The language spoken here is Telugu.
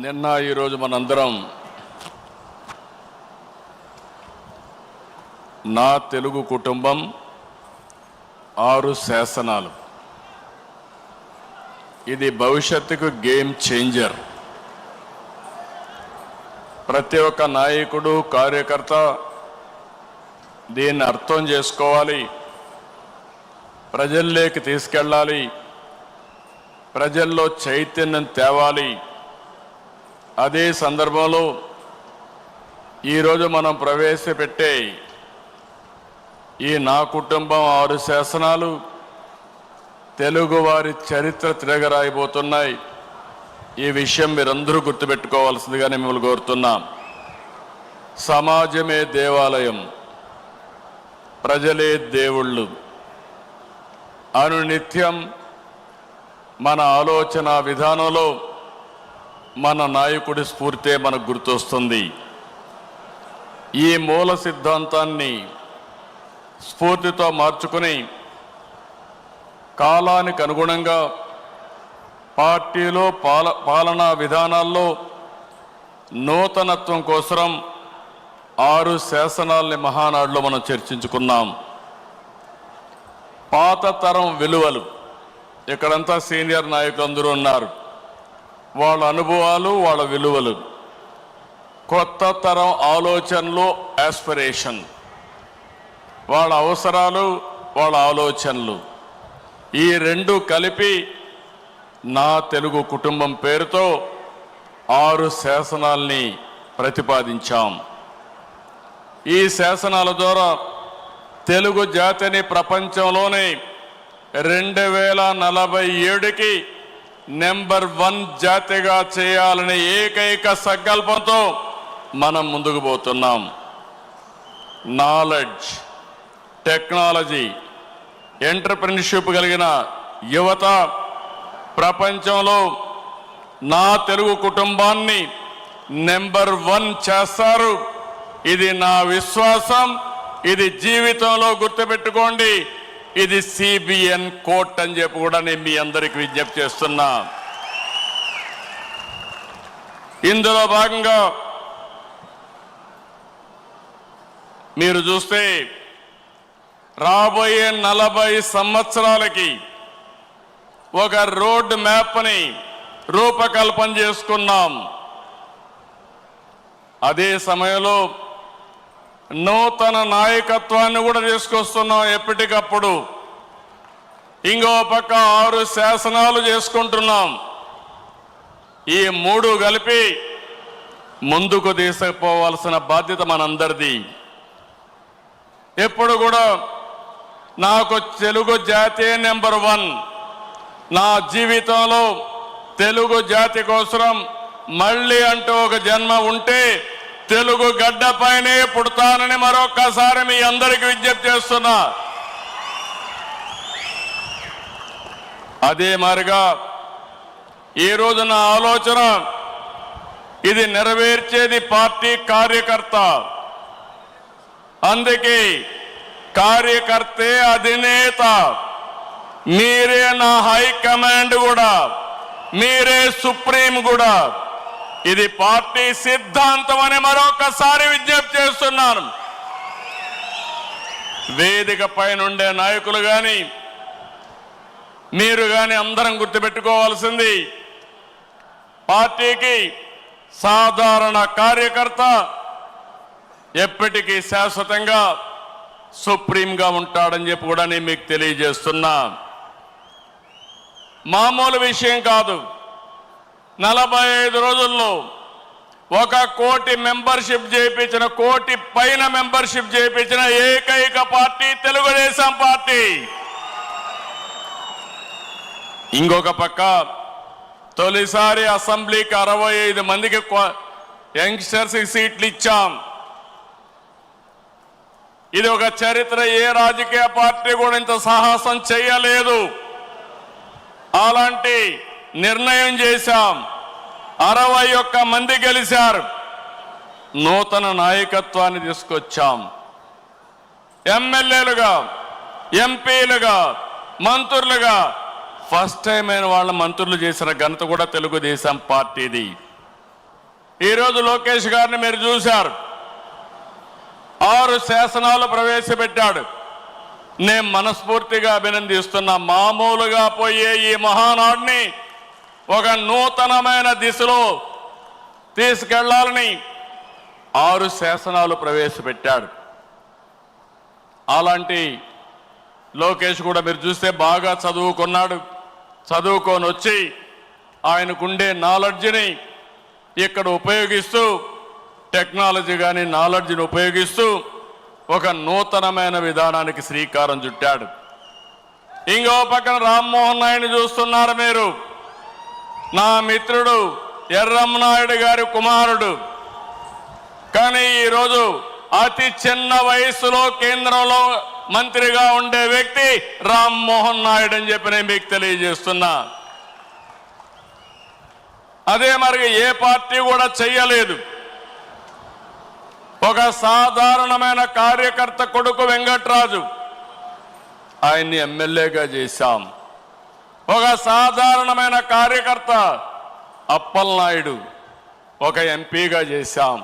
నిన్న ఈరోజు మనందరం నా తెలుగు కుటుంబం 6 శాసనాలు, ఇది భవిష్యత్తుకు గేమ్ చేంజర్. ప్రతి ఒక్క నాయకుడు కార్యకర్త దీన్ని అర్థం చేసుకోవాలి, ప్రజల్లోకి తీసుకెళ్ళాలి, ప్రజల్లో చైతన్యం తేవాలి. అదే సందర్భంలో ఈరోజు మనం ప్రవేశపెట్టే ఈ నా కుటుంబం 6 శాసనాలు తెలుగువారి చరిత్ర తిరగరాయబోతున్నాయి. ఈ విషయం మీరందరూ గుర్తుపెట్టుకోవాల్సిందిగా నేను మిమ్మల్ని కోరుతున్నాం. సమాజమే దేవాలయం, ప్రజలే దేవుళ్ళు అనునిత్యం మన ఆలోచన విధానంలో మన నాయకుడి స్ఫూర్తే మనకు గుర్తొస్తుంది. ఈ మూల సిద్ధాంతాన్ని స్ఫూర్తితో మార్చుకుని కాలానికి అనుగుణంగా పార్టీలో పాలనా విధానాల్లో నూతనత్వం కోసం 6 శాసనాల్ని మహానాడులో మనం చర్చించుకున్నాం. పాత తరం విలువలు, ఇక్కడంతా సీనియర్ నాయకులు అందరూ ఉన్నారు, వాళ్ళ అనుభవాలు, వాళ్ళ విలువలు, కొత్త తరం ఆలోచనలు, ఆస్పిరేషన్, వాళ్ళ అవసరాలు, వాళ్ళ ఆలోచనలు, ఈ రెండు కలిపి నా తెలుగు కుటుంబం పేరుతో 6 శాసనాల్ని ప్రతిపాదించాం. ఈ శాసనాల ద్వారా తెలుగు జాతిని ప్రపంచంలోనే 2047కి నెంబర్ 1 జాతిగా చేయాలనే ఏకైక సంకల్పంతో మనం ముందుకు పోతున్నాం. నాలెడ్జ్, టెక్నాలజీ, ఎంటర్‌ప్రెన్యూర్‌షిప్ కలిగిన యువత ప్రపంచంలో నా తెలుగు కుటుంబాన్ని నెంబర్ 1 చేస్తారు. ఇది నా విశ్వాసం, ఇది జీవితంలో గుర్తుపెట్టుకోండి. ఇది CBN కోట్ అని చెప్పి కూడా నేను మీ అందరికి విజ్ఞప్తి చేస్తున్నా. ఇందులో భాగంగా మీరు చూస్తే రాబోయే 40 సంవత్సరాలకి ఒక రోడ్ మ్యాప్ని రూపకల్పన చేసుకున్నాం. అదే సమయంలో నూతన నాయకత్వాన్ని కూడా తీసుకొస్తున్నాం ఎప్పటికప్పుడు. ఇంకో పక్క 6 శాసనాలు చేసుకుంటున్నాం. ఈ 3 కలిపి ముందుకు తీసుకుపోవాల్సిన బాధ్యత మనందరిది. ఎప్పుడు కూడా నాకు తెలుగు జాతి నెంబర్ 1, నా జీవితంలో తెలుగు జాతి కోసం మళ్ళీ అంటూ ఒక జన్మ ఉంటే తెలుగు గడ్డపైనే పుడతానని మరొక్కసారి మీ అందరికీ విజ్ఞప్తి చేస్తున్నా. అదే మారిగా ఈరోజు నా ఆలోచన, ఇది నెరవేర్చేది పార్టీ కార్యకర్త. అందుకే కార్యకర్తే అధినేత, మీరే నా హైకమాండ్ కూడా, మీరే సుప్రీం కూడా. ఇది పార్టీ సిద్ధాంతం అని మరొకసారి విజ్ఞప్తి చేస్తున్నాను. వేదిక పైన ఉండే నాయకులు కానీ మీరు కానీ అందరం గుర్తుపెట్టుకోవాల్సింది, పార్టీకి సాధారణ కార్యకర్త ఎప్పటికీ శాశ్వతంగా సుప్రీంగా ఉంటాడని చెప్పి కూడా నేను మీకు తెలియజేస్తున్నా. మామూలు విషయం కాదు. 45 రోజుల్లో 1 కోటి మెంబర్షిప్ చేయించిన, 1 కోటి పైన మెంబర్షిప్ చేయించిన ఏకైక పార్టీ తెలుగుదేశం పార్టీ. ఇంకొక పక్క తొలిసారి అసెంబ్లీకి 65 మందికి యంగ్స్టర్స్ సీట్లు ఇచ్చాం. ఇది ఒక చరిత్ర. ఏ రాజకీయ పార్టీ కూడా ఇంత సాహసం చేయలేదు. అలాంటి నిర్ణయం చేశాం. 61 మంది గెలిచారు. నూతన నాయకత్వాన్ని తీసుకొచ్చాం. ఎమ్మెల్యేలుగా, ఎంపీలుగా, మంత్రులుగా ఫస్ట్ టైం అయిన వాళ్ళ మంత్రులు చేసిన ఘనత కూడా తెలుగుదేశం పార్టీది. ఈరోజు లోకేష్ గారిని మీరు చూశారు. 6 శాసనాలు ప్రవేశపెట్టాడు. నేను మనస్ఫూర్తిగా అభినందిస్తున్నా. మామూలుగా పోయే ఈ మహానాడిని ఒక నూతనమైన దిశలో తీసుకెళ్లాలని 6 శాసనాలు ప్రవేశపెట్టాడు. అలాంటి లోకేష్ కూడా మీరు చూస్తే బాగా చదువుకున్నాడు. చదువుకొని వచ్చి ఆయనకుండే నాలెడ్జ్ని ఇక్కడ ఉపయోగిస్తూ, టెక్నాలజీ కానీ నాలెడ్జ్ని ఉపయోగిస్తూ ఒక నూతనమైన విధానానికి శ్రీకారం చుట్టాడు. ఇంకో పక్కన రామ్మోహన్ నాయుడు చూస్తున్నారు మీరు. నా మిత్రుడు ఎర్రమనాయుడు గారి కుమారుడు. కానీ ఈరోజు అతి చిన్న వయసులో కేంద్రంలో మంత్రిగా ఉండే వ్యక్తి రామ్మోహన్ నాయుడు అని చెప్పి నేను మీకు తెలియజేస్తున్నా. అదే మరి ఏ పార్టీ కూడా చెయ్యలేదు. ఒక సాధారణమైన కార్యకర్త కొడుకు వెంకట్రాజు, ఆయన్ని ఎమ్మెల్యేగా చేశాం. ఒక సాధారణమైన కార్యకర్త అప్పలనాయుడు ఒక ఎంపీగా చేశాం.